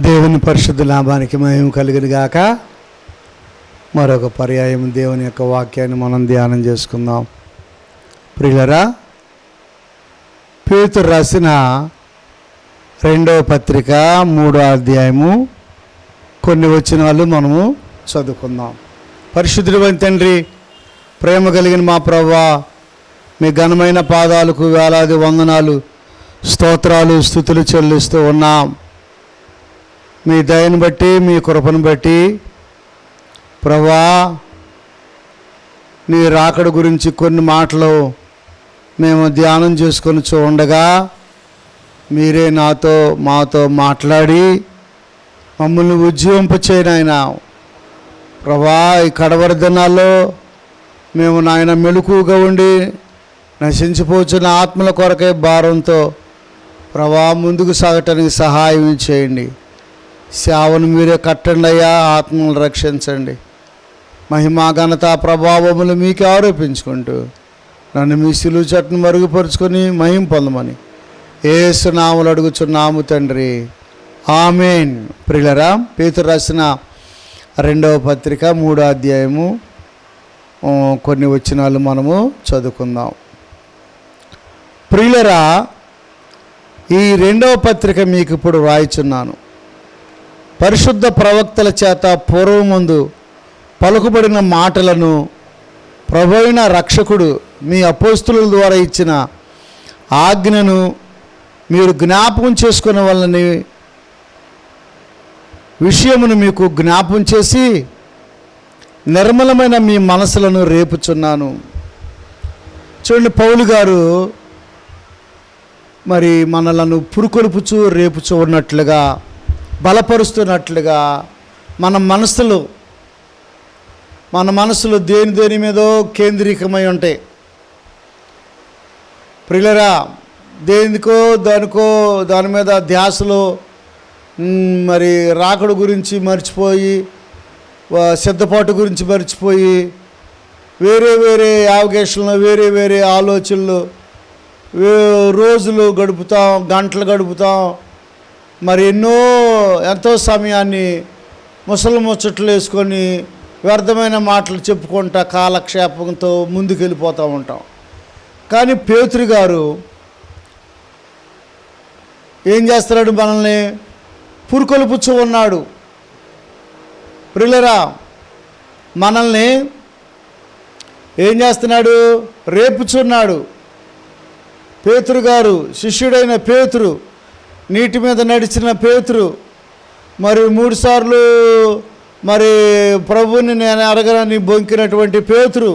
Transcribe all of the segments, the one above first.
దేవుని పరిశుద్ధ నామానికి మహిమ కలుగును గాక. మరొక పర్యాయం దేవుని యొక్క వాక్యాన్ని మనం ధ్యానం చేసుకుందాం. ప్రియులరా, పేతురు రాసిన 2వ పత్రిక 3వ అధ్యాయము కొన్ని వచనాలు మనము చదువుకుందాం. పరిశుద్ధుడైన తండ్రి, ప్రేమ కలిగిన మా ప్రభువా, మీ ఘనమైన పాదాలకు వేలాది వందనాలు, స్తోత్రాలు, స్తుతులు చెల్లిస్తూ ఉన్నాం. మీ దయను బట్టి, మీ కృపను బట్టి ప్రభువా, నీ రాకడ గురించి కొన్ని మాటలు మేము ధ్యానం చేసుకొని ఉండగా మీరే మాతో మాట్లాడి మమ్మల్ని ఉజ్జీవింపచేయను ఆయన. ప్రభువా, ఈ కడవరి దినాల్లో మేము నాయన మెలకువగా ఉండి నశించిపోతున్న ఆత్మల కొరకై భారంతో ప్రభువా ముందుకు సాగటానికి సహాయం చేయండి. సేవను మీరే కట్టండి అయ్యా, ఆత్మను రక్షించండి. మహిమా ఘనత ప్రభావములు మీకే ఆరోపించుకుంటూ నన్ను మీ సిలువ చెట్టును మరుగుపరుచుకొని మహిమ పొందమని యేసు నామములో అడుగుచున్నాము తండ్రి, ఆమేన్. ప్రియులరా, పేతురు రాసిన 2వ పత్రిక 3వ అధ్యాయము కొన్ని వచనాలు మనము చదువుకుందాం. ప్రియులరా, ఈ 2వ పత్రిక మీకు ఇప్పుడు రాయిచున్నాను. పరిశుద్ధ ప్రవక్తల చేత పూర్వముందు పలుకుబడిన మాటలను ప్రభువైన రక్షకుడు మీ అపోస్తుల ద్వారా ఇచ్చిన ఆజ్ఞను మీరు జ్ఞాపకం చేసుకునే వాళ్ళని విషయమును మీకు జ్ఞాపకం చేసి నిర్మలమైన మీ మనసులను రేపుచున్నాను. చూడండి, పౌలు గారు మరి మనలను పురుకొలుపుచు రేపుచు ఉన్నట్లుగా, బలపరుస్తున్నట్లుగా మన మనసులు దేని మీదో కేంద్రీకమై ఉంటాయి. ప్రియులరా, దాని మీద ధ్యాసలో మరి రాకడ గురించి మర్చిపోయి, సిద్ధపాటు గురించి మర్చిపోయి, వేరే యావగేషన్లు, వేరే ఆలోచనలు రోజులు గడుపుతాం, గంటలు గడుపుతాం. మరి ఎంతో సమయాన్ని ముచ్చట్లు వేసుకొని వ్యర్థమైన మాటలు చెప్పుకుంటా కాలక్షేపంతో ముందుకు వెళ్ళిపోతూ ఉంటాం. కానీ పేతురు గారు ఏం చేస్తున్నాడు? మనల్ని పురుకొలుపుచ్చు ఉన్నాడు. ప్రియులరా, మనల్ని ఏం చేస్తున్నాడు? రేపుచున్నాడు. పేతురు గారు, శిష్యుడైన పేతురు, నీటి మీద నడిచిన పేతురు, మరి 3 సార్లు మరి ప్రభువుని నేను అడగనని బొంకినటువంటి పేతురు,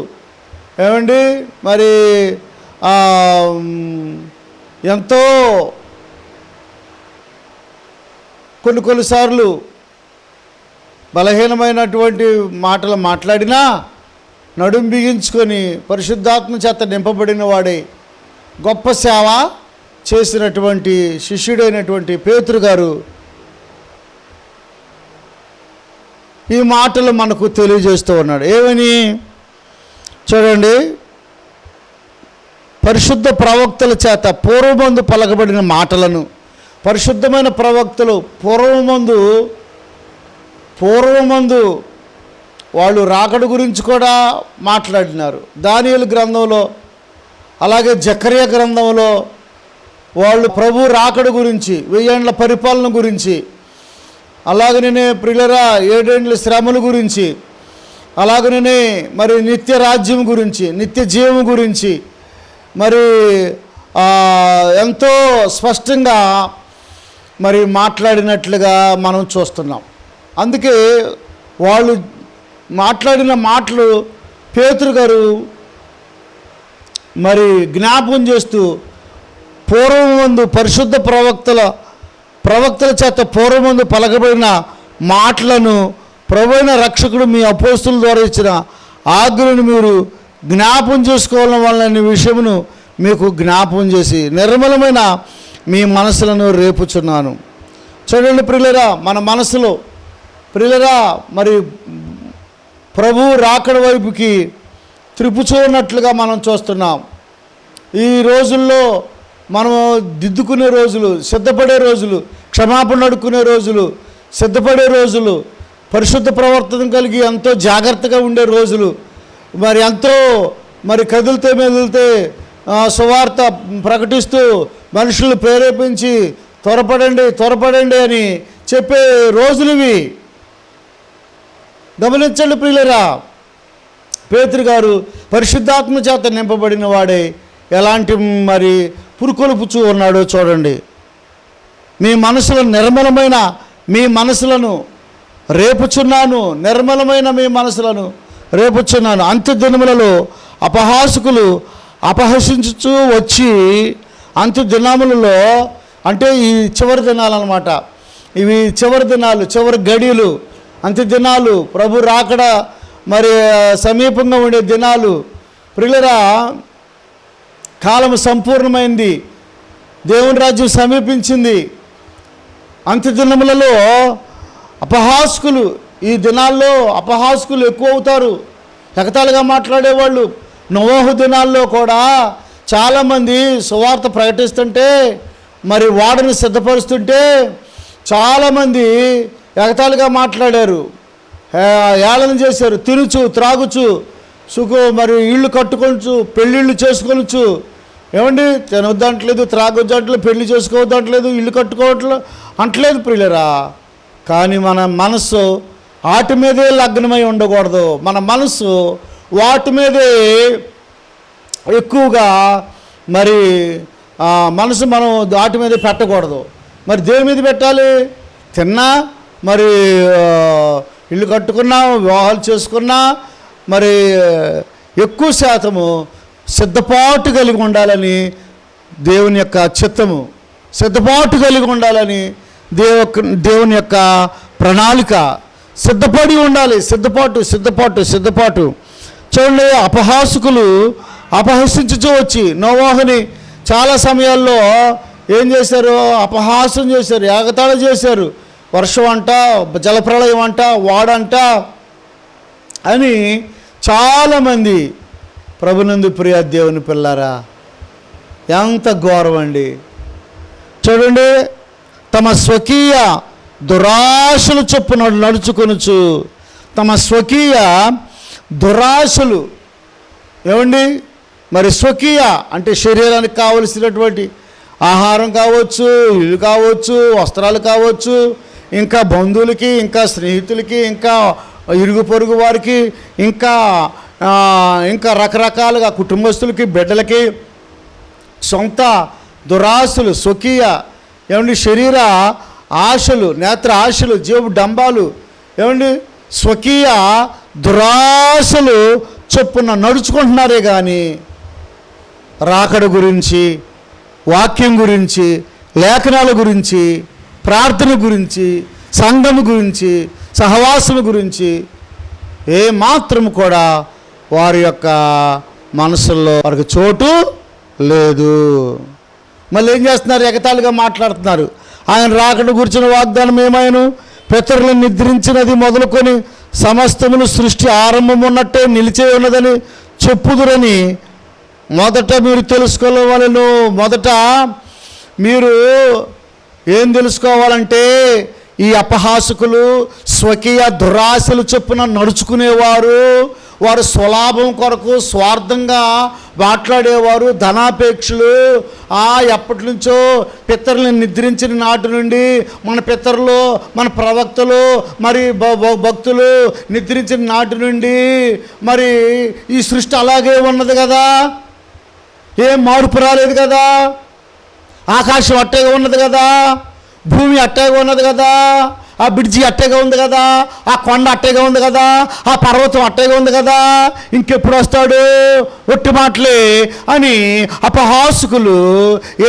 ఏమండి మరి ఎంతో కొన్నిసార్లు బలహీనమైనటువంటి మాటలు మాట్లాడినా నడుం బిగించుకొని పరిశుద్ధాత్మ చేత నింపబడిన వాడే గొప్ప సేవ చేసినటువంటి శిష్యుడైనటువంటి పేతురు గారు ఈ మాటలు మనకు తెలియజేస్తూ ఉన్నాడు. ఏమని చూడండి, పరిశుద్ధ ప్రవక్తల చేత పూర్వమందు పలకబడిన మాటలను, పరిశుద్ధమైన ప్రవక్తలు పూర్వమందు వాళ్ళు రాకడ గురించి కూడా మాట్లాడినారు. దానియేలు గ్రంథంలో, అలాగే జకర్యా గ్రంథంలో వాళ్ళు ప్రభు రాకడ గురించి, 1000 ఏళ్ల పరిపాలన గురించి, అలాగనే ప్రియులరా 7 ఏళ్ల శ్రమల గురించి, అలాగనే మరి నిత్య రాజ్యం గురించి, నిత్య జీవం గురించి మరి ఎంతో స్పష్టంగా మరి మాట్లాడినట్లుగా మనం చూస్తున్నాం. అందుకే వాళ్ళు మాట్లాడిన మాటలు పేతురు గారు మరి జ్ఞాపకం చేస్తూ పూర్వమందు పరిశుద్ధ ప్రవక్తల చేత పూర్వమందు పలకబడిన మాటలను ప్రభువైన రక్షకుడు మీ అపోస్తుల ద్వారా ఇచ్చిన ఆజ్ఞలను మీరు జ్ఞాపకం చేసుకోవడం వలన విషయమును మీకు జ్ఞాపకం చేసి నిర్మలమైన మీ మనసులను రేపుచున్నాను. చూడండి ప్రియులరా, మన మనసులో ప్రియులరా మరి ప్రభు రాకడ వైపుకి త్రిపుచున్నట్లుగా మనం చూస్తున్నాం. ఈ రోజుల్లో మనం దిద్దుకునే రోజులు, సిద్ధపడే రోజులు, క్షమాపణ అడుక్కునే రోజులు, సిద్ధపడే రోజులు, పరిశుద్ధ ప్రవర్తన కలిగి ఎంతో జాగ్రత్తగా ఉండే రోజులు, మరి ఎంతో కదిలితే మెదిలితే సువార్త ప్రకటిస్తూ మనుషులు ప్రేరేపించి త్వరపడండి అని చెప్పే రోజులు ఇవి. గమనించండి ప్రియులరా, పేతురు గారు పరిశుద్ధాత్మ చేత నింపబడిన వాడే ఎలాంటి పురుకొలుపుచూ ఉన్నాడో చూడండి. మీ మనసులను రేపుచున్నాను, నిర్మలమైన మీ మనసులను రేపుచున్నాను. అంత్య దినములలో అపహాసకులు అపహసించుచూ వచ్చి, అంత్య దినములలో అంటే ఈ చివరి దినాలు అన్నమాట. ఇవి చివరి దినాలు, చివరి గడియలు, అంత్య దినాలు, ప్రభు రాకడ సమీపంగా ఉండే దినాలు. ప్రియులరా, కాలం సంపూర్ణమైంది, దేవుని రాజ్యం సమీపించింది. అంత్య దినములలో అపహాసకులు, ఈ దినాల్లో అపహాసకులు ఎక్కువ అవుతారు, ఎగతాళిగా మాట్లాడేవాళ్ళు. నోవహు దినాల్లో కూడా చాలామంది సువార్త ప్రకటిస్తుంటే, వాడని సిద్ధపరుస్తుంటే చాలామంది ఎగతాళిగా మాట్లాడారు, ఏళన చేశారు. తినుచు త్రాగుచు ఇళ్ళు కట్టుకొనచ్చు, పెళ్ళిళ్ళు చేసుకొనచ్చు. ఏమండి, తినొద్దంటలేదు, త్రాగొద్దంటలేదు, పెళ్లి చేసుకోవద్దంటలేదు, ఇల్లు కట్టుకోవట్లేదు అంటలేదు ప్రియులరా. కానీ మన మనస్సు వాటి మీదే లగ్నమై ఉండకూడదు. మన మనస్సు వాటి మీదే ఎక్కువగా మనసు మనం వాటి మీద పెట్టకూడదు. దేని మీద పెట్టాలి? తిన్నా, ఇల్లు కట్టుకున్నా, వివాహాలు చేసుకున్నా ఎక్కువ శాతము సిద్ధపాటు కలిగి ఉండాలని దేవుని యొక్క చిత్తము, సిద్ధపాటు కలిగి ఉండాలని దేవుని యొక్క ప్రణాళిక. సిద్ధపడి ఉండాలి. సిద్ధపాటు. చూడండి, అపహాసకులు అపహసించుతూ వచ్చి నోవాహుని చాలా సమయాల్లో ఏం చేశారు? అపహాసం చేశారు, ఎగతాళి చేశారు. వర్షం అంట, జలప్రళయం అంట, వాడంట అని చాలామంది. ప్రభునందు ప్రియ దేవుని పిల్లారా, ఎంత ఘోరం అండి. చూడండి, తమ స్వకీయ దురాశలు చొప్పున నడుచుకొనుచు, తమ స్వకీయ దురాశలు. ఏమండి, స్వకీయ అంటే శరీరానికి కావలసినటువంటి ఆహారం కావచ్చు, ఇల్లు కావచ్చు, వస్త్రాలు కావచ్చు, ఇంకా బంధువులకి, ఇంకా స్నేహితులకి, ఇంకా ఇరుగు పొరుగు వారికి, ఇంకా రకరకాలుగా కుటుంబస్తులకి, బిడ్డలకి సొంత దురాశలు, స్వకీయ ఏమండి శరీర ఆశలు, నేత్ర ఆశలు, జీవ డంబాలు, ఏమండి స్వకీయ దురాశలు చొప్పున నడుచుకుంటున్నారే కానీ రాకడ గురించి, వాక్యం గురించి, లేఖనాల గురించి, ప్రార్థన గురించి, సంఘం గురించి, సహవాసం గురించి ఏమాత్రం కూడా వారి యొక్క మనసుల్లో వారికి చోటు లేదు. మళ్ళీ ఏం చేస్తున్నారు? ఎగతాళిగా మాట్లాడుతున్నారు. ఆయన రాకడ గురించిన వాగ్దానం ఏమైనా పితరులను నిద్రించినది మొదలుకొని సమస్తమును సృష్టి ఆరంభం ఉన్నట్టే నిలిచే ఉన్నదని చెప్పుదురని మొదట మీరు తెలుసుకోవాలను. మొదట మీరు ఏం తెలుసుకోవాలంటే, ఈ అపహాసకులు స్వకీయ దురాశలు చొప్పున నడుచుకునేవారు, వారు స్వలాభం కొరకు స్వార్థంగా మాట్లాడేవారు, ధనాపేక్షలు. ఎప్పటి నుంచో పితరులను నిద్రించిన నాటి నుండి మన పితరులు, మన ప్రవక్తలు, భక్తులు నిద్రించిన నాటి నుండి ఈ సృష్టి అలాగే ఉన్నది కదా, ఏం మార్పు రాలేదు కదా. ఆకాశం అట్టేగా ఉన్నది కదా, భూమి అట్టేగా ఉన్నది కదా, ఆ బ్రిడ్జి అట్టేగా ఉంది కదా, ఆ కొండ అట్టేగా ఉంది కదా, ఆ పర్వతం అట్టేగా ఉంది కదా, ఇంకెప్పుడు వస్తాడు? ఒట్టి మాటలే అని అపహాసకులు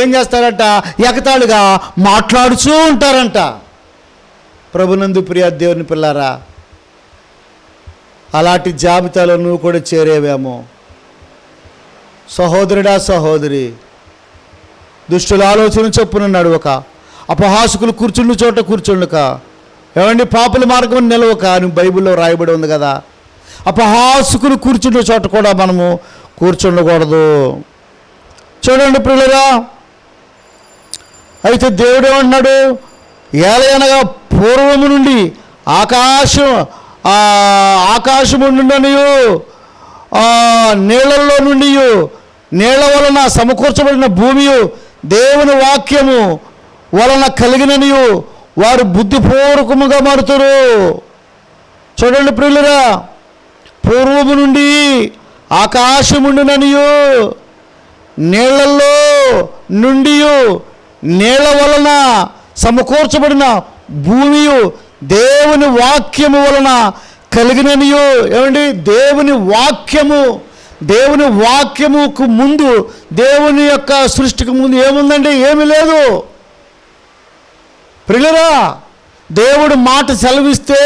ఏం చేస్తారంట? ఎగతాళిగా మాట్లాడుతూ ఉంటారంట. ప్రభునందు ప్రియ దేవుని పిల్లారా, అలాంటి జాబితాలో నువ్వు కూడా చేరేవేమో. సహోదరుడా, సహోదరి, దుష్టుల ఆలోచన చొప్పున నడవక, అపహాసకులు కూర్చుండు చోట కూర్చుండక, ఏమండి పాపుల మార్గం నిలవక అని బైబిల్లో రాయబడి ఉంది కదా. అపహాసకులు కూర్చుండే చోట కూడా మనము కూర్చుండకూడదు. చూడండి ప్రియులరా, అయితే దేవుడు ఏమంటున్నాడు? ఏలయనగా పూర్వము నుండి ఆకాశము నుండియు నీళ్ళల్లో నుండి నీళ్ల వలన సమకూర్చబడిన భూమియు దేవుని వాక్యము వలన కలిగిననియు వారు బుద్ధిపూర్వకముగా మారుతారు. చూడండి ప్రియులరా, పూర్వము నుండి ఆకాశముండుననియు నీళ్లలో నుండి నీళ్ల వలన సమకూర్చబడిన భూమియు దేవుని వాక్యము వలన కలిగిననియు. ఏమండి, దేవుని వాక్యముకు ముందు, దేవుని యొక్క సృష్టికి ముందు ఏముందండి? ఏమీ లేదు. ప్రియులరా, దేవుడు మాట సెలవిస్తే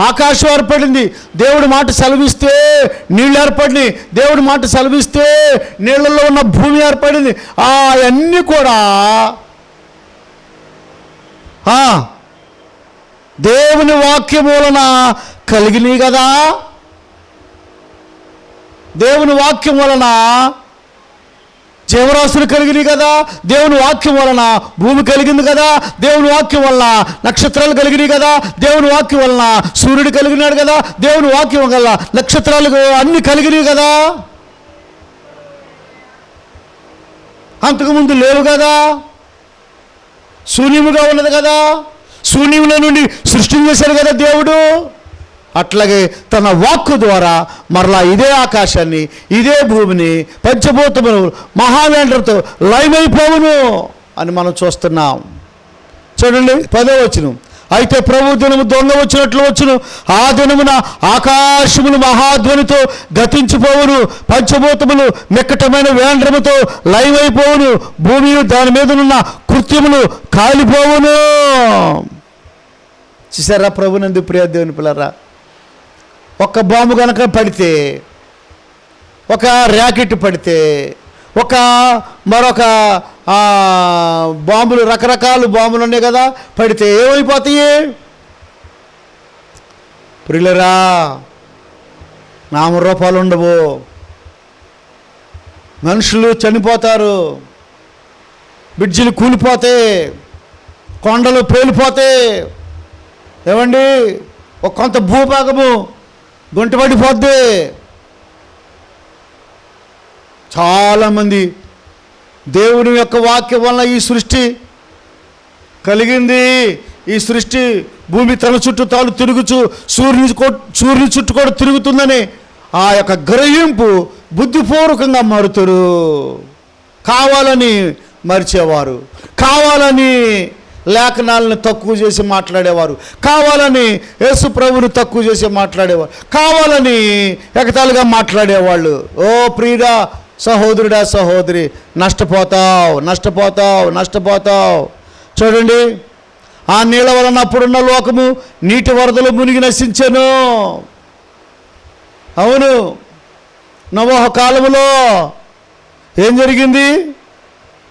ఆకాశం ఏర్పడింది, దేవుడి మాట సెలవిస్తే నీళ్ళు ఏర్పడినాయి, దేవుడి మాట సెలవిస్తే నీళ్ళల్లో ఉన్న భూమి ఏర్పడింది. అవన్నీ కూడా దేవుని వాక్యం వలన కలిగినాయి కదా. దేవుని వాక్యం వలన జీవరాశులు కలిగినాయి కదా, దేవుని వాక్యం వలన భూమి కలిగింది కదా, దేవుని వాక్యం వలన నక్షత్రాలు కలిగినాయి కదా, దేవుని వాక్యం వలన సూర్యుడు కలిగినాడు కదా, దేవుని వాక్యం వల్ల నక్షత్రాలు అన్నీ కలిగినాయి కదా. అంతకుముందు లేవు కదా, శూన్యముగా ఉన్నది కదా, శూన్యముల నుండి సృష్టి చేశారు కదా దేవుడు. అట్లాగే తన వాక్కు ద్వారా మరలా ఇదే ఆకాశాన్ని, ఇదే భూమిని, పంచభూతములు మహావేంద్రంతో లయమైపోవును అని మనం చూస్తున్నాం. చూడండి 10వ వచనం, అయితే ప్రభు దినము దొంగ వచ్చినట్లు వచ్చును, ఆ దినమున ఆకాశములు మహాధ్వనితో గతించిపోవును, పంచభూతములు మిక్కటమైన వేంద్రముతో లయమైపోవును, భూమి దాని మీదనున్న కృత్యములు కాలిపోవును. చూసారా ప్రభునందు ప్రియ దేవుని పిల్లరా, ఒక బాంబు కనుక పడితే, ఒక ర్యాకెట్ పడితే, మరొక బాంబులు, రకరకాల బాంబులు ఉన్నాయి కదా, పడితే ఏమైపోతాయి? ప్రియులరా, నామరూపాలు ఉండవు, మనుషులు చనిపోతారు, బ్రిడ్జిలు కూలిపోతాయి, కొండలు పేలిపోతాయి. ఏమండి, ఒక కొంత భూభాగము గుంటపడిపోద్ది. చాలామంది దేవుని యొక్క వాక్యం వలన ఈ సృష్టి కలిగింది, ఈ సృష్టి భూమి తన చుట్టూ తాను తిరుగుచు సూర్యుని చుట్టూ కూడా తిరుగుతుందని ఆ యొక్క గ్రహింపు బుద్ధిపూర్వకంగా మారుతారు. కావాలని మరిచేవారు, కావాలని లేఖనాలను తక్కువ చేసి మాట్లాడేవారు, కావాలని యేసు ప్రభువుని తక్కువ చేసి మాట్లాడేవారు, కావాలని ఎగతాళిగా మాట్లాడేవాళ్ళు. ఓ ప్రియుడా, సహోదరుడా, సహోదరి, నష్టపోతావు. చూడండి, ఆ నీళ్ళ వలన అప్పుడున్న లోకము నీటి వరదలు మునిగి నశించెను. అవును, నోవహు కాలంలో ఏం జరిగింది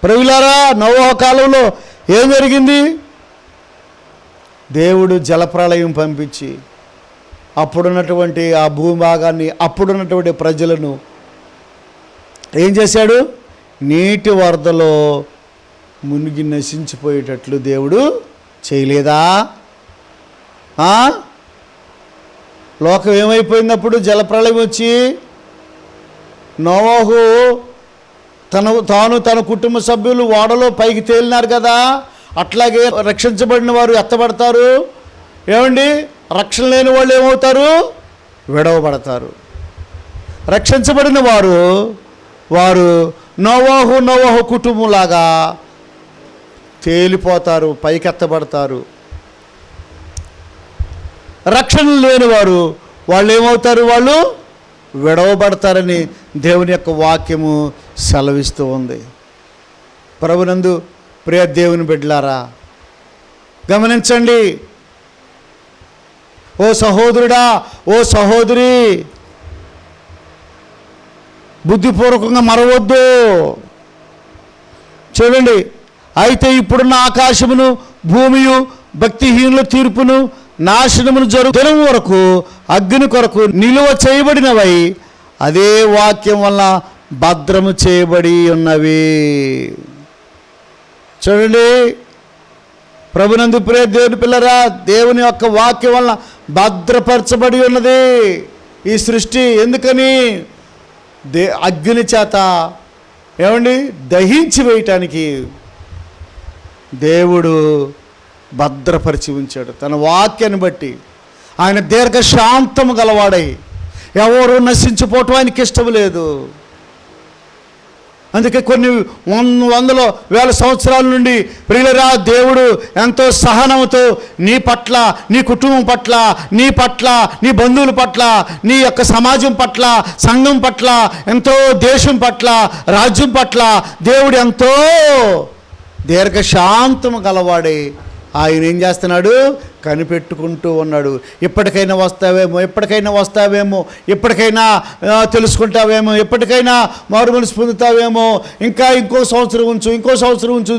ప్రియులారా? నోవహు కాలంలో ఏం జరిగింది? దేవుడు జలప్రళయం పంపించి అప్పుడున్నటువంటి ఆ భూభాగాన్ని, అప్పుడున్నటువంటి ప్రజలను ఏం చేశాడు? నీటి వరదలో మునిగి నశించిపోయేటట్లు దేవుడు చేయలేదా? లోకం ఏమైపోయినప్పుడు జలప్రళయం వచ్చి నోవహు తన కుటుంబ సభ్యులు ఓడలో పైకి తేలినారు కదా, అట్లాగే రక్షించబడిన వారు ఎత్తబడతారు. ఏమండి, రక్షణ లేని వాళ్ళు ఏమవుతారు? విడవబడతారు. రక్షించబడిన వారు నోవహు కుటుంబంలాగా తేలిపోతారు, పైకెత్తబడతారు. రక్షణ లేని వాళ్ళు ఏమవుతారు? వాళ్ళు విడవబడతారని దేవుని యొక్క వాక్యము సెలవిస్తూ ఉంది. ప్రభునందు ప్రియ దేవుని బిడ్డలారా, గమనించండి. ఓ సహోదరుడా, ఓ సహోదరి, బుద్ధిపూర్వకంగా మరవద్దు. చూడండి, అయితే ఇప్పుడున్న ఆకాశమును భూమియు భక్తిహీనుల తీర్పును నాశనమును దినం వరకు అగ్ని కొరకు నిలువ చేయబడినవై అదే వాక్యం వల్ల భద్రము చేయబడి ఉన్నవి. చూడండి, ప్రభునందు ప్రియ దేవుని పిల్లరా, దేవుని యొక్క వాక్యం వలన భద్రపరచబడి ఉన్నది ఈ సృష్టి. ఎందుకని? అగ్ని చేత ఏమండి దహించి వేయటానికి దేవుడు భద్రపరిచి ఉంచాడు. తన వాక్యాన్ని బట్టి ఆయన దీర్ఘశాంతము గలవాడై ఎవరు నశించిపోవటం ఆయనకి ఇష్టం లేదు. అందుకే కొన్ని వందల వేల సంవత్సరాల నుండి ప్రియులరా దేవుడు ఎంతో సహనంతో నీ పట్ల, నీ కుటుంబం పట్ల, నీ పట్ల, నీ బంధువుల పట్ల, నీ యొక్క సమాజం పట్ల, సంఘం పట్ల, ఎంతో దేశం పట్ల, రాజ్యం పట్ల దేవుడు ఎంతో దీర్ఘశాంతము గలవాడే ఆయన ఏం చేస్తున్నాడు? కనిపెట్టుకుంటూ ఉన్నాడు. ఇప్పటికైనా వస్తావేమో, ఎప్పటికైనా వస్తావేమో, ఎప్పటికైనా తెలుసుకుంటావేమో, ఎప్పటికైనా మారు మనసు పొందుతావేమో, ఇంకా ఇంకో సంవత్సరం ఉంచు, ఇంకో సంవత్సరం ఉంచు,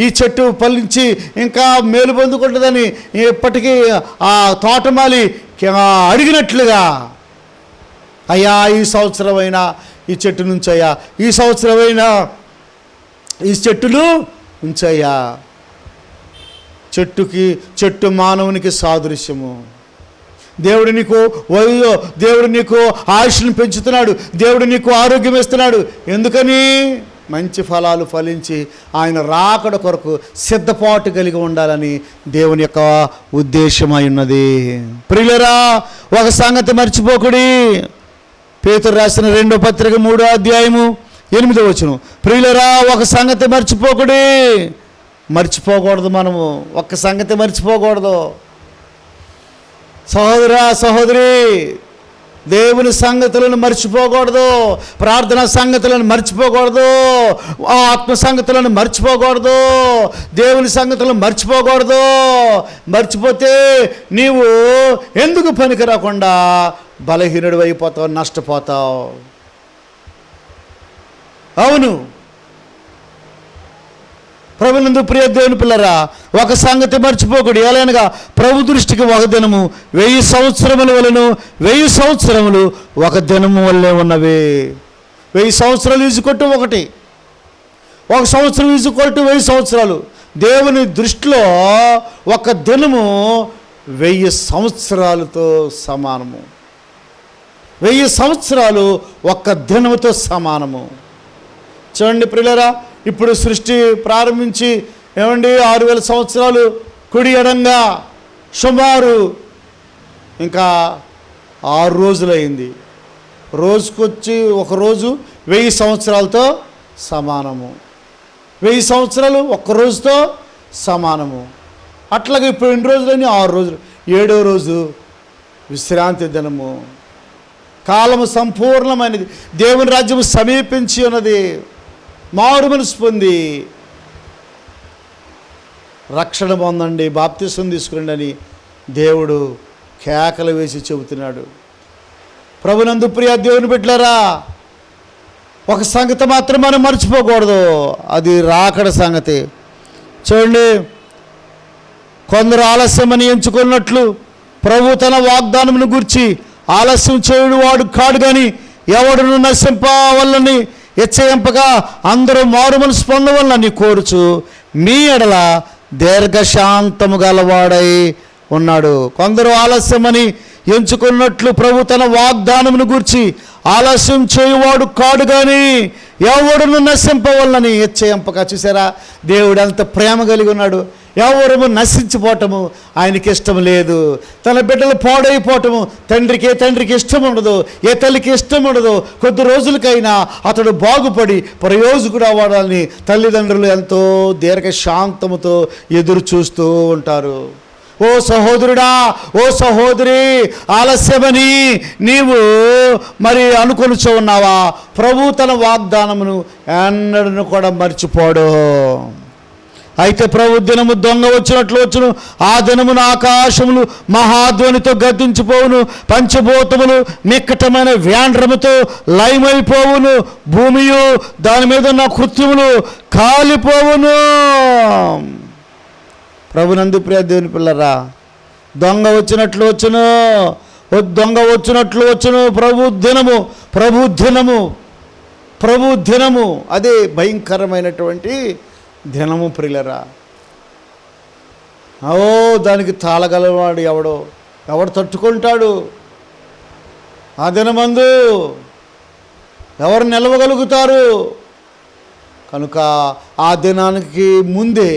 ఈ చెట్టు ఫలించి ఇంకా మేలు పొందుకుంటుందని ఇప్పటికీ ఆ తోటమాలి అడిగినట్లుగా, అయ్యా ఈ సంవత్సరమైనా ఈ చెట్టు నుంచయ్యా, ఈ సంవత్సరమైనా ఈ చెట్టును ఉంచయ్యా. చెట్టు మానవునికి సాదృశ్యము. దేవుడు నీకు ఆయుష్ను పెంచుతున్నాడు. దేవుడు నీకు ఆరోగ్యం ఇస్తున్నాడు. ఎందుకని? మంచి ఫలాలు ఫలించి ఆయన రాకడ కొరకు సిద్ధపాటు కలిగి ఉండాలని దేవుని యొక్క ఉద్దేశమై ఉన్నది. ప్రియులరా, ఒక సంగతి మర్చిపోకుడి. పేతురు రాసిన 2వ పత్రిక 3వ అధ్యాయము 8వ వచనం. ప్రియులరా, ఒక సంగతి మర్చిపోకుడి. మర్చిపోకూడదు. మనము ఒక్క సంగతి మర్చిపోకూడదు. సహోదరా, సహోదరి, దేవుని సంగతులను మర్చిపోకూడదు. ప్రార్థనా సంగతులను మర్చిపోకూడదు. ఆత్మ సంగతులను మర్చిపోకూడదు. దేవుని సంగతులను మర్చిపోకూడదు. మర్చిపోతే నీవు ఎందుకు పనికి రాకుండా బలహీనుడు అయిపోతావు, నష్టపోతావు. అవును, ప్రభునందు ప్రియ దేవుని పిల్లరా, ఒక సంగతి మర్చిపోకూడదు. ఎలాగనగా ప్రభు దృష్టికి ఒక దినము 1000 సంవత్సరముల వలెను, 1000 సంవత్సరములు ఒక దినము వల్లే ఉన్నవి. 1000 సంవత్సరాలు ఈజుకొట్టు ఒకటి, ఒక సంవత్సరం ఈజుకొట్టు 1000 సంవత్సరాలు. దేవుని దృష్టిలో ఒక దినము 1000 సంవత్సరాలతో సమానము. 1000 సంవత్సరాలు ఒక్క దినముతో సమానము. చూడండి ప్రియులారా, ఇప్పుడు సృష్టి ప్రారంభించి 6000 సంవత్సరాలు కుడి ఎడంగా సుమారు ఇంకా 6 రోజులైంది. రోజుకొచ్చి ఒక రోజు 1000 సంవత్సరాలతో సమానము. 1000 సంవత్సరాలు ఒక్క రోజుతో సమానము. అట్లాగే ఇప్పుడు ఎన్ని రోజులని? 6 రోజులు. 7వ రోజు విశ్రాంతి దినము. కాలము సంపూర్ణమైనది. దేవుని రాజ్యము సమీపించి ఉన్నది. మారు మనసు పొంది రక్షణ పొందండి, బాప్తిసం తీసుకురండి అని దేవుడు కేకలు వేసి చెబుతున్నాడు. ప్రభునందు ప్రియ దేవుని బిడ్డలారా, ఒక సంగతి మాత్రం మనం మర్చిపోకూడదు. అది రాకడ సంగతి. చూడండి, కొందరు ఆలస్యమని ఎంచుకున్నట్లు ప్రభు తన వాగ్దానమును గూర్చి ఆలస్యం చేయుడు వాడు కాడు, కానీ ఎవడును నశింపవల్లని హెచ్చరింపగా అందరూ మారు మనసు పొందవల్లని కోరుచు మీ ఎడల దీర్ఘశాంతము గలవాడై ఉన్నాడు. కొందరు ఆలస్యమని ఎంచుకున్నట్లు ప్రభు తన వాగ్దానమును గూర్చి ఆలస్యం చేయువాడు కాడు, కానీ ఎవడును నశింపవల్లని హెచ్చరింపగా. చూసారా, దేవుడు ఎంత ప్రేమ కలిగి ఉన్నాడు. ఎవరు నశించిపోవటము ఆయనకి ఇష్టం లేదు. తన బిడ్డలు పాడైపోవటము తండ్రికి ఇష్టం ఉండదు, ఏ తల్లికి ఇష్టం ఉండదు. కొద్ది రోజులకైనా అతడు బాగుపడి ప్రయోజకుడు అవ్వాలని తల్లిదండ్రులు ఎంతో దీర్ఘశాంతముతో ఎదురు చూస్తూ ఉంటారు. ఓ సహోదరుడా, ఓ సహోదరి, ఆలస్యమని నీవు మరి అనుకొనుచూ ఉన్నావా? ప్రభు తన వాగ్దానమును ఎన్నడూ కూడా మర్చిపోడు. అయితే ప్రభు దినము దొంగ వచ్చినట్లు వచ్చును. ఆ దినమున ఆకాశములు మహాధ్వనితో గద్దించిపోవును, పంచభూతములు మిక్కటమైన వ్యాండ్రముతో లయమైపోవును, భూమియు దాని మీద ఉన్న కృత్యములు కాలిపోవును. ప్రభునందు ప్రియ దేవుని పిల్లరా, దొంగ వచ్చినట్లు వచ్చును. ప్రభు దినము అదే భయంకరమైనటువంటి దినము ప్రియులరా. దానికి తాళగలవాడు ఎవడు తట్టుకుంటాడు? ఆ దినమందు ఎవరు నిలవగలుగుతారు? కనుక ఆ దినానికి ముందే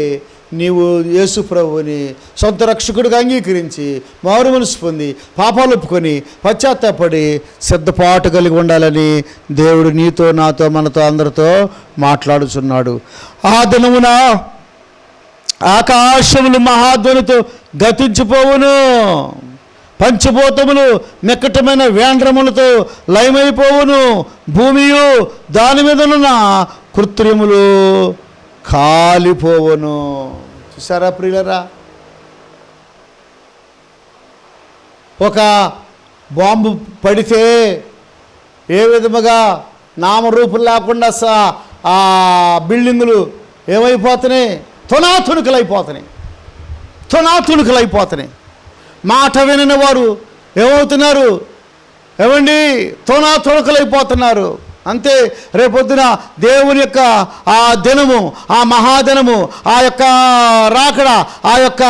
నీవు యేసు ప్రభువుని సొంత రక్షకుడిగా అంగీకరించి మారు మనసు పొంది పాపాలు ఒప్పుకొని పశ్చాత్తాపడి సిద్ధపాటు కలిగి ఉండాలని దేవుడు నీతో నాతో మనతో అందరితో మాట్లాడుచున్నాడు. ఆ దినమున ఆకాశములు మహాధ్వనితో గతించిపోవును, పంచభూతములు నిక్కటమైన వేండ్రములతో లయమైపోవును, భూమియు దాని మీదనున్న కృత్రిములు కాలిపోవును. చూసారా ప్రియులరా, ఒక బాంబు పడితే ఏ విధముగా నామరూపులు లేకుండా ఆ బిల్డింగులు ఏమైపోతున్నాయి? తునాతునుకలైపోతున్నాయి. మాట వినని వారు ఏమవుతున్నారు? తునాతునకలైపోతున్నారు. అంతే. రేపొద్దున దేవుని యొక్క ఆ దినము, ఆ మహాదినము, ఆ యొక్క రాకడ, ఆ యొక్క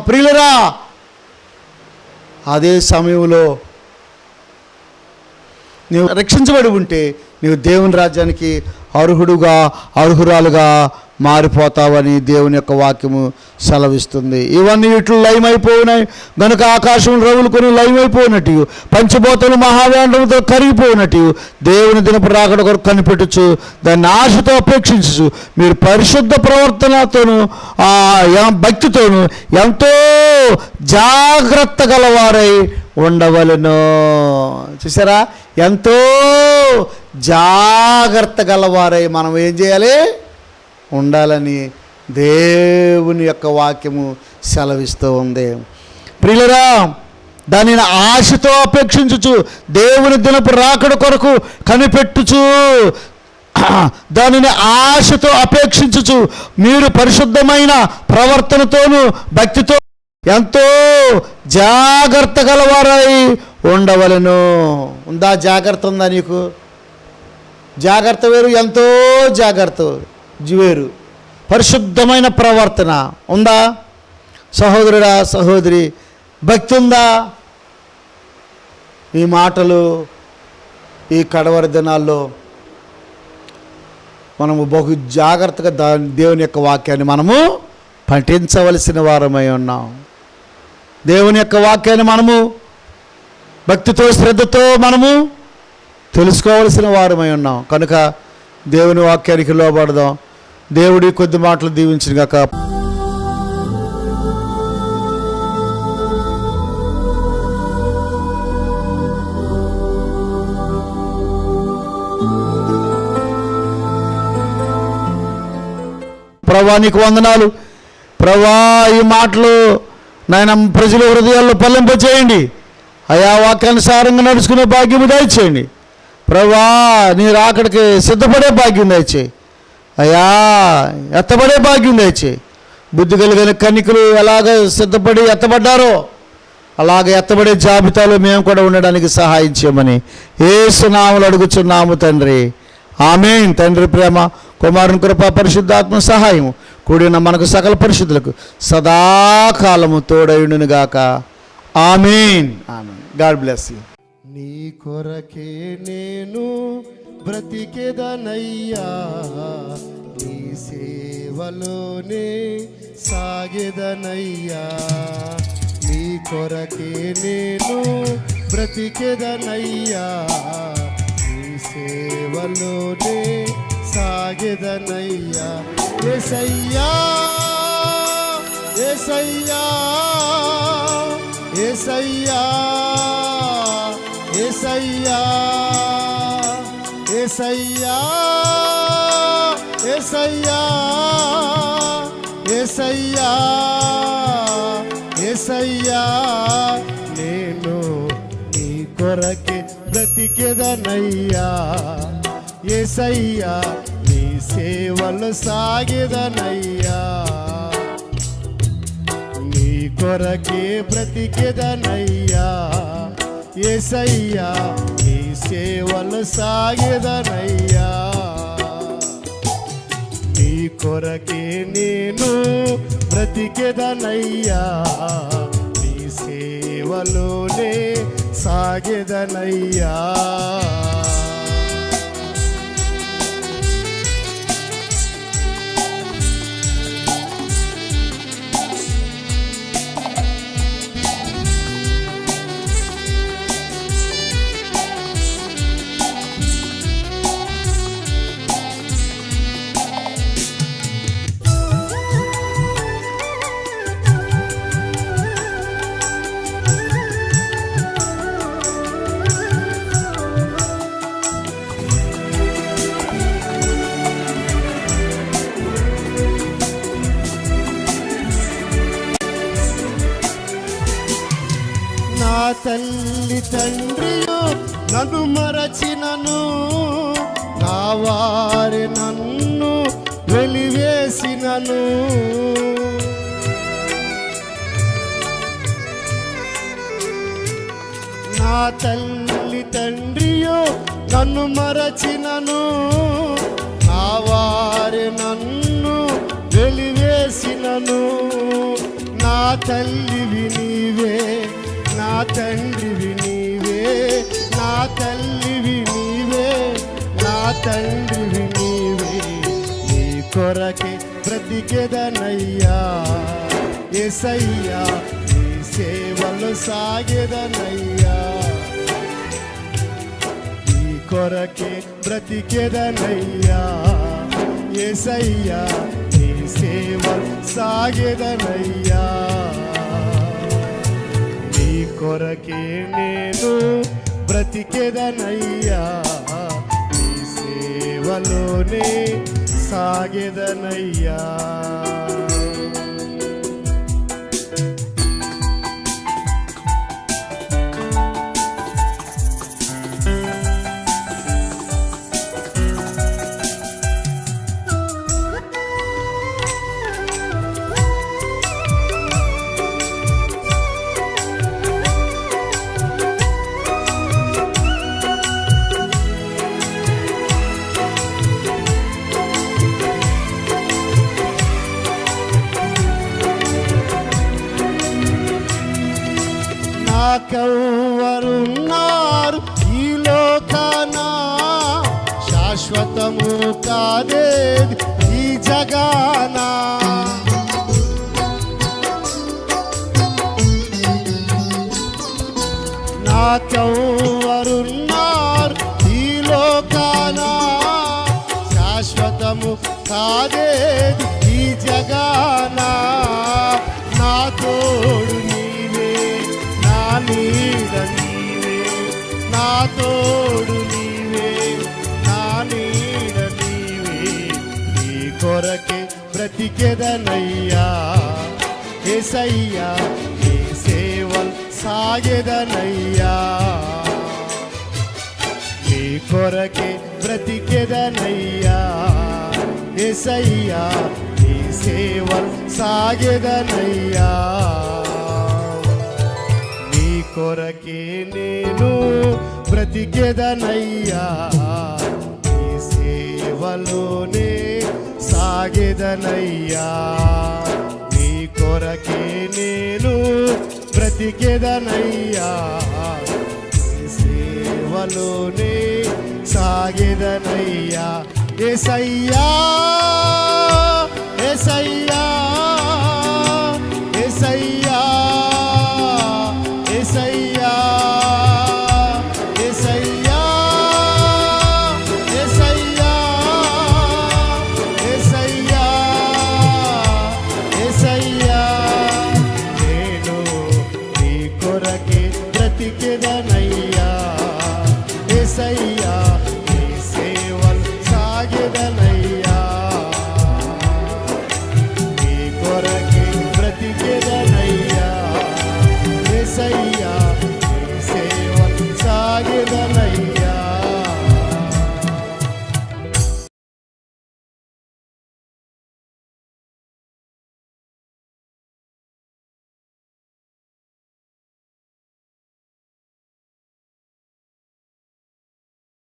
ప్రియులరా, అదే సమయంలో నీవు రక్షించబడి ఉంటే నీవు దేవుని రాజ్యానికి అర్హురాలుగా మారిపోతావని దేవుని యొక్క వాక్యము సెలవిస్తుంది. ఇవన్నీ ఇట్లు లయమైపోయినాయి గనుక ఆకాశం రవులుకొని లయమైపోయినట్టు, పంచభూతలు మహావేంద్రముతో కరిగిపోయినట్టు దేవుని దినపు రాకడ కొరకు కనిపెట్టచ్చు, దాన్ని ఆశతో అపేక్షించు మీరు పరిశుద్ధ ప్రవర్తనతోనూ భక్తితోనూ ఎంతో జాగ్రత్త గలవారై ఉండవలెను. చూసారా, ఎంతో జాగ్రత్త గలవారై మనం ఏం చేయాలి? ఉండాలని దేవుని యొక్క వాక్యము సెలవిస్తూ ఉంది. ప్రియులరా, దానిని ఆశతో అపేక్షించుచు దేవుని దినపు రాకడ కొరకు కనిపెట్టుచు, దానిని ఆశతో అపేక్షించుచు మీరు పరిశుద్ధమైన ప్రవర్తనతోనూ భక్తితో ఎంతో జాగ్రత్త గలవారై ఉండవలెను. ఉందా జాగ్రత్త? ఉందా నీకు? జాగ్రత్త వేరు, ఎంతో జాగ్రత్త వేరు. పరిశుద్ధమైన ప్రవర్తన ఉందా? సహోదరుడా, సహోదరి, భక్తి ఉందా? ఈ మాటలు ఈ కడవరి దినాల్లో మనము బహు జాగ్రత్తగా దేవుని యొక్క వాక్యాన్ని మనము పఠించవలసిన వారమై ఉన్నాం. దేవుని యొక్క వాక్యాన్ని మనము భక్తితో శ్రద్ధతో మనము తెలుసుకోవలసిన వారమై ఉన్నాం. కనుక దేవుని వాక్యానికి లోబడదాం. దేవుడి కొద్ది మాటలు దీవించిన గాక. ప్రభువా నీకు వందనాలు. ప్రభువా ఈ మాటలు నాయన ప్రజల హృదయాల్లో పల్లింపచేయండి. అయా వాక్యానుసారంగా నడుచుకునే భాగ్యము దయచేయండి. ప్రభువా నీ రాకడికి సిద్ధపడే భాగ్యం దయచేయి. అయ్యా ఎత్తబడే భాగ్యం దయచేయి. బుద్ధి కలిగిన కన్నికలు ఎలాగ సిద్ధపడి ఎత్తబడ్డారో అలాగే ఎత్తబడే జాబితాలో మేము కూడా ఉండడానికి సహాయం చేయమని యేసు నామములో అడుగుచున్నాము తండ్రి. ఆమేన్. తండ్రి ప్రేమ, కుమారుని కృప, పరిశుద్ధాత్మ సహాయం కూడిన మనకు సకల పరిశుద్ధులకు సదాకాలము తోడయుండును గాక. Amen. Amen. God bless you. నీ కొరకే నేను బ్రతికెదనయ్యా, నీ సేవలోనే సాగెదనయ్యా. నీ కొరకే నేను బ్రతికెదనయ్యా, నీ సేవలోనే సాగెదనయ్యా. యేసయ్యా, యేసయ్యా, యేసయ్యా, యేసయ్యా, యేసయ్యా, యేసయ్యా, యేసయ్యా, యేసయ్యా. నేను నీ కొరకే బ్రతికెదనయ్యా, యేసయ్యా, నీ సేవలు సాగెదనయ్యా. నీ కొరకే బ్రతికెదనయ్యా, యేసయ్యా, నీ సేవలు సాగెదనయ్యా. నీ కొరకే నేను బ్రతికెదనయ్యా, నీ సేవలోనే సాగెదనయ్యా. నా తల్లి తండ్రియో నన్ను మరచినను, నా వారి నన్ను వెలివేసినను, నా తల్లి తండ్రియో నన్ను మరచినను, నా వారి నన్ను వెలివేసినను. నా తల్లివి నీవే, నా తండ్రివి నీవే, నా తల్లివి నీవే, నా తండ్రివి నీవే. నీ కొరకే బ్రతికెదనయ్యా యేసయ్యా, నీ సేవలు సాగెదనయ్యా. నీ కొరకే బ్రతికెదనయ్యా యేసయ్యా, నీ సేవలు సాగెదనయ్యా. నీ కొరకే నేను బ్రతికెదనయ్యా, నీ సేవలోనే సాగెదనయ్యా. నాకెవ్వరున్నారు ఈ లోకాన, శాశ్వతము కాదేది ఈ జగాన. నాకెవ్వరున్నారు ఈ లోకాన, శాశ్వతము కాదేది ఈ జగాన. నా తోడు నీవే, నా నీడ నీవే, నా తోడు నీవే, నా నీడ నీవే. నీ కొరకే బ్రతికెదనయ్యా యేసయ్యా, నీ సేవలు సాగెదనయ్యా. నీ కొరకే బ్రతికెదనయ్యా యేసయ్యా, నీ సేవలు సాగెదనయ్యా. నీ కొరకే నేను బ్రతికెదనయ్యా, నీ సేవలోనే సాగెదనయ్యా. నీ కొరకే నేను బ్రతికెదనయ్యా, నీ సేవలోనే సాగెదనయ్యా. యేసయ్యా యేసయ్యా యేసయ్యా యేసయ్యా